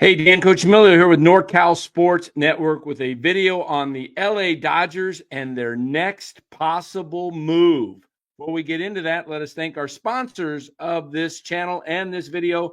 Hey, Dan, Coach Miller here with NorCal Sports Network with a video on the LA Dodgers and their next possible move. Before we get into that, let us thank our sponsors of this channel and this video.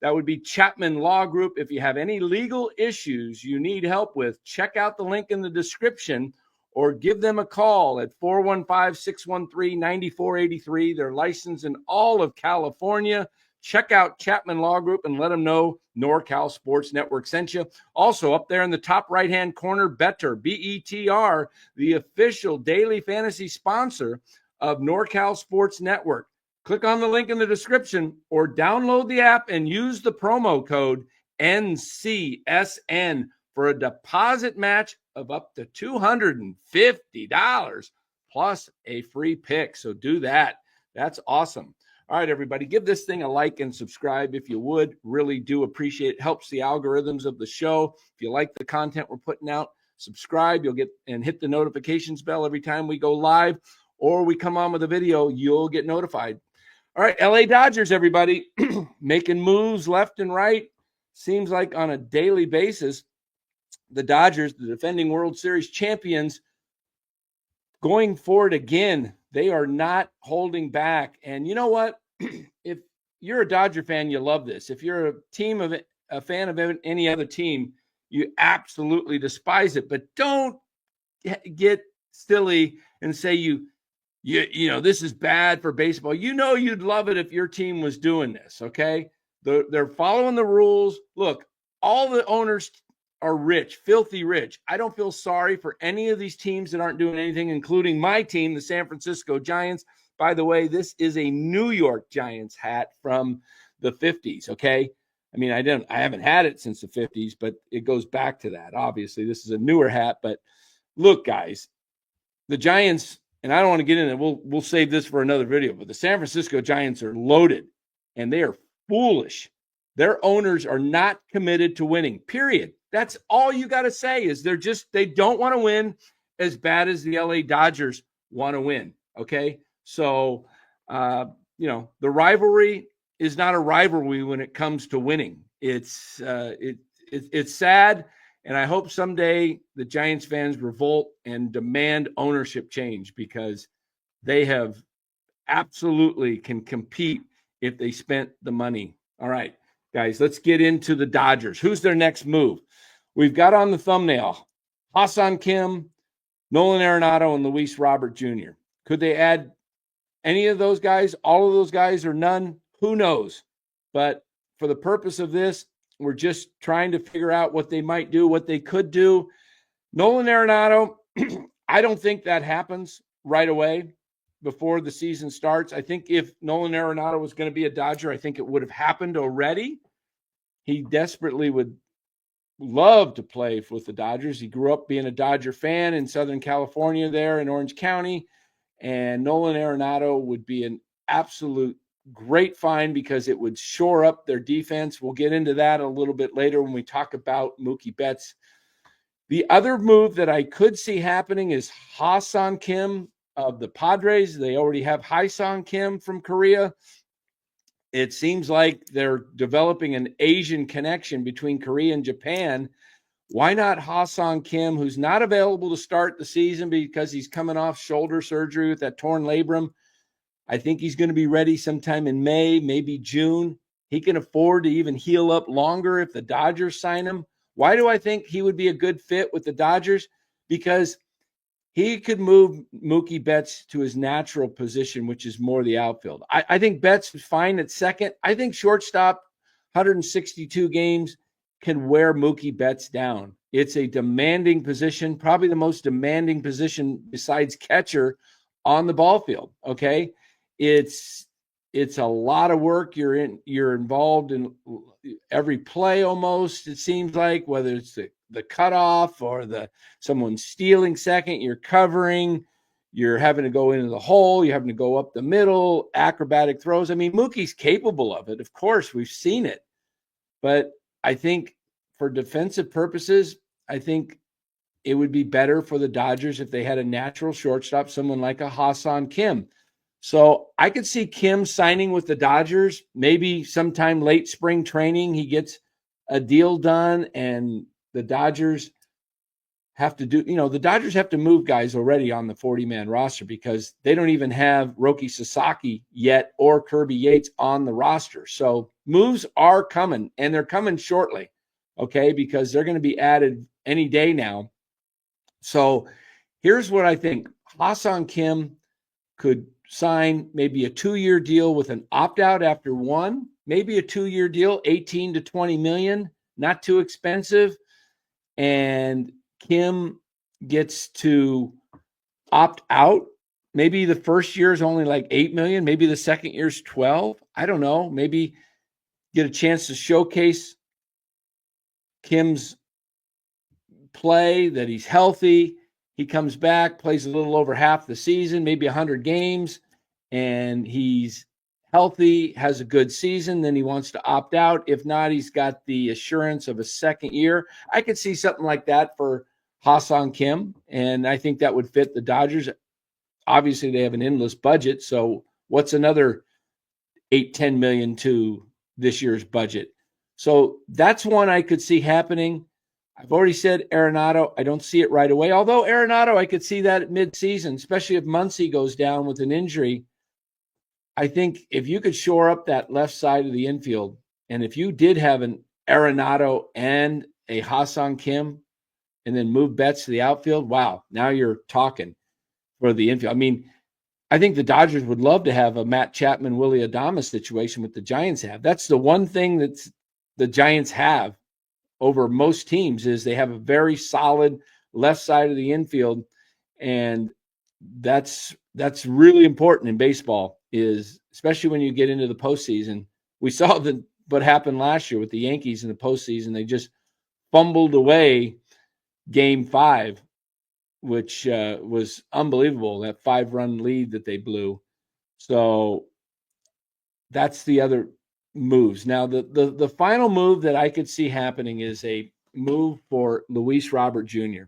That would be Chapman Law Group. If you have any legal issues you need help with, check out the link in the description or give them a call at 415-613-9483. They're licensed in all of California. Check out Chapman Law Group and let them know NorCal Sports Network sent you. Also, up there in the top right-hand corner, Better, B-E-T-R, the official daily fantasy sponsor of NorCal Sports Network. Click on the link in the description or download the app and use the promo code NCSN for a deposit match of up to $250 plus a free pick. So do that. That's awesome. All right, everybody, give this thing a like and subscribe if you would. Really do appreciate it. Helps the algorithms of the show. If you like the content we're putting out, subscribe. You'll get and hit the notifications bell every time we go live or we come on with a video. You'll get notified. All right, LA Dodgers, everybody, making moves left and right. Seems like on a daily basis, the Dodgers, the defending World Series champions, going forward again. They are not holding back. And you know what? If you're a Dodger fan, you love this. If you're a fan of any other team, you absolutely despise it. But don't get silly and say you know this is bad for baseball. You know you'd love it if your team was doing this, okay? They're following the rules. Look, all the owners are rich, filthy rich. I don't feel sorry for any of these teams that aren't doing anything, including my team, the San Francisco Giants. By the way, this is a New York Giants hat from the 50s, okay? I mean, I haven't had it since the 50s, but it goes back to that. Obviously, this is a newer hat, but look, guys, the Giants, and I don't want to get into it. We'll save this for another video, but the San Francisco Giants are loaded, and they are foolish. Their owners are not committed to winning, period. That's all you got to say is they don't want to win as bad as the LA Dodgers want to win. Okay. So, the rivalry is not a rivalry when it comes to winning. It's sad. And I hope someday the Giants fans revolt and demand ownership change because they have absolutely can compete if they spent the money. All right, guys, let's get into the Dodgers. Who's their next move? We've got on the thumbnail Ha-Seong Kim, Nolan Arenado, and Luis Robert Jr. Could they add any of those guys, all of those guys, or none? Who knows? But for the purpose of this, we're just trying to figure out what they might do, what they could do. Nolan Arenado, I don't think that happens right away before the season starts. I think if Nolan Arenado was going to be a Dodger, I think it would have happened already. He desperately would love to play with the Dodgers. He grew up being a Dodger fan in Southern California there in Orange County. And Nolan Arenado would be an absolute great find because it would shore up their defense. We'll get into that a little bit later when we talk about Mookie Betts. The other move that I could see happening is Ha-Seong Kim of the Padres. They already have Ha-Seong Kim from Korea. It seems like they're developing an Asian connection between Korea and Japan. Why not Ha-Seong Kim, who's not available to start the season because he's coming off shoulder surgery with that torn labrum? I think he's going to be ready sometime in May, maybe June. He can afford to even heal up longer if the Dodgers sign him. Why do I think he would be a good fit with the Dodgers? Because he could move Mookie Betts to his natural position, which is more the outfield. I think Betts is fine at second. I think shortstop, 162 games, can wear Mookie Betts down. It's a demanding position, probably the most demanding position besides catcher on the ball field, okay? It's a lot of work. You're involved in every play almost, it seems like, whether it's the cutoff or someone stealing second, you're covering, you're having to go into the hole, you're having to go up the middle, acrobatic throws. I mean, Mookie's capable of it. Of course, we've seen it. But I think for defensive purposes, I think it would be better for the Dodgers if they had a natural shortstop, someone like a Ha-Seong Kim. So I could see Kim signing with the Dodgers, maybe sometime late spring training. He gets a deal done and the Dodgers have to do, the Dodgers have to move guys already on the 40-man roster because they don't even have Roki Sasaki yet or Kirby Yates on the roster. So moves are coming, and they're coming shortly, okay, because they're going to be added any day now. So here's what I think. Ha-Seong Kim could sign maybe a 2-year deal with an opt-out after one, maybe a 2-year deal, 18 to 20 million, not too expensive. And Kim gets to opt out. Maybe the first year is only like 8 million. Maybe the second year's 12. I don't know. Maybe get a chance to showcase Kim's play, that he's healthy. He comes back, plays a little over half the season, maybe 100 games, and he's healthy, has a good season. Then he wants to opt out. If not, he's got the assurance of a second year. I could see something like that for Ha-Seong Kim, and I think that would fit the Dodgers. Obviously, they have an endless budget, so what's another 8-10 million to this year's budget? So that's one I could see happening. I've already said Arenado. I don't see it right away, although Arenado, I could see that at midseason, especially if Muncy goes down with an injury. I think if you could shore up that left side of the infield, and if you did have an Arenado and a Ha-Seong Kim, and then move Betts to the outfield, wow, now you're talking for the infield. I mean, I think the Dodgers would love to have a Matt Chapman, Willie Adames situation with the Giants have. That's the one thing that the Giants have over most teams is they have a very solid left side of the infield, and that's really important in baseball, is especially when you get into the postseason. We saw what happened last year with the Yankees in the postseason. They just fumbled away Game 5, which was unbelievable, that 5-run lead that they blew. So that's the other moves. Now, the final move that I could see happening is a move for Luis Robert Jr.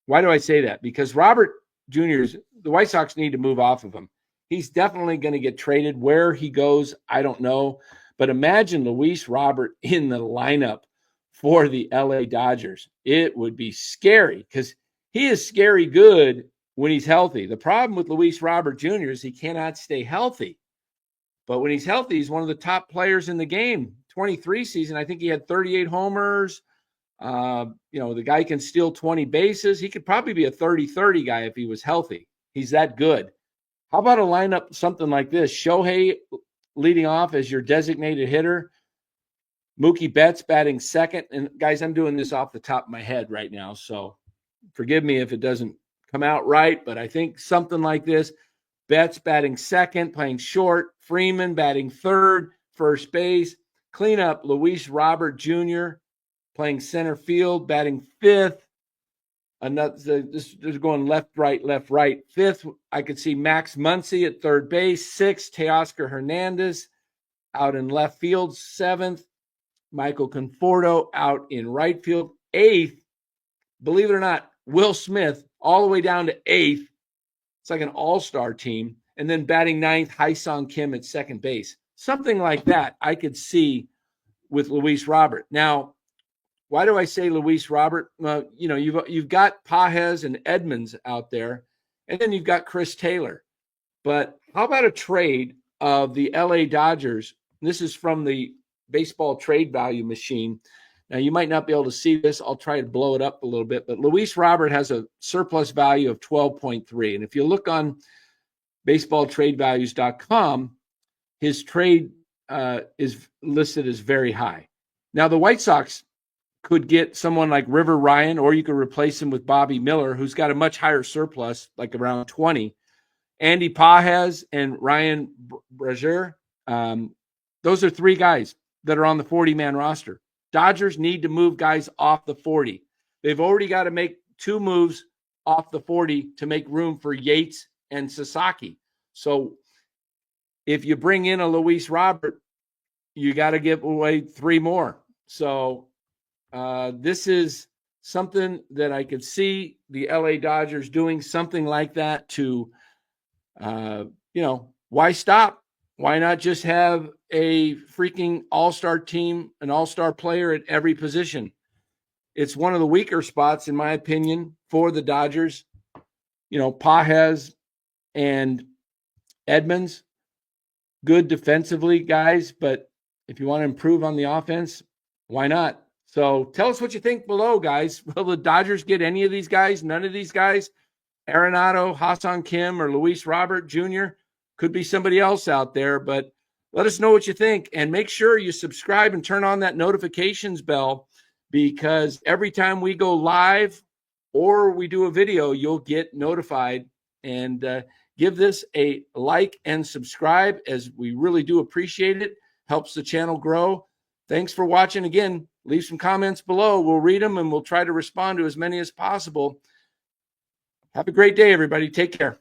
Why do I say that? Because Robert Jr. The White Sox need to move off of him. He's definitely going to get traded. Where he goes, I don't know. But imagine Luis Robert in the lineup for the LA Dodgers. It would be scary because he is scary good when he's healthy. The problem with Luis Robert Jr. is he cannot stay healthy. But when he's healthy, he's one of the top players in the game. 23 season, I think he had 38 homers. The guy can steal 20 bases. He could probably be a 30-30 guy if he was healthy. He's that good. How about a lineup something like this? Shohei leading off as your designated hitter. Mookie Betts batting second. And guys, I'm doing this off the top of my head right now, so forgive me if it doesn't come out right, but I think something like this. Betts batting second, playing short. Freeman batting third, first base. Cleanup, Luis Robert Jr. playing center field, batting fifth. This is going left, right. Fifth, I could see Max Muncy at third base. Sixth, Teoscar Hernandez out in left field. Seventh, Michael Conforto out in right field. Eighth, believe it or not, Will Smith all the way down to eighth. It's like an all-star team. And then batting ninth, Ha-Seong Kim at second base. Something like that I could see with Luis Robert. Now, why do I say Luis Robert? Well, you've got Pages and Edmonds out there, and then you've got Chris Taylor. But how about a trade of the LA Dodgers? This is from the baseball trade value machine. Now, you might not be able to see this. I'll try to blow it up a little bit. But Luis Robert has a surplus value of 12.3. And if you look on baseballtradevalues.com, his trade is listed as very high. Now, the White Sox could get someone like River Ryan, or you could replace him with Bobby Miller, who's got a much higher surplus, like around 20. Andy Pages and Ryan Brazier, those are three guys that are on the 40-man roster. Dodgers need to move guys off the 40. They've already got to make 2 moves off the 40 to make room for Yates and Sasaki. So if you bring in a Luis Robert, you got to give away 3 more. So this is something that I could see the LA Dodgers doing something like that to, why stop? Why not just have a freaking all-star team, an all-star player at every position? It's one of the weaker spots, in my opinion, for the Dodgers. You know, Pages and Edmonds, good defensively, guys, but if you want to improve on the offense, why not? So tell us what you think below, guys. Will the Dodgers get any of these guys? None of these guys? Arenado, Ha-Seong Kim, or Luis Robert Jr.? Could be somebody else out there, but let us know what you think. And make sure you subscribe and turn on that notifications bell, because every time we go live or we do a video, you'll get notified. And give this a like and subscribe, as we really do appreciate it. Helps the channel grow. Thanks for watching. Again, leave some comments below. We'll read them and we'll try to respond to as many as possible. Have a great day, everybody. Take care.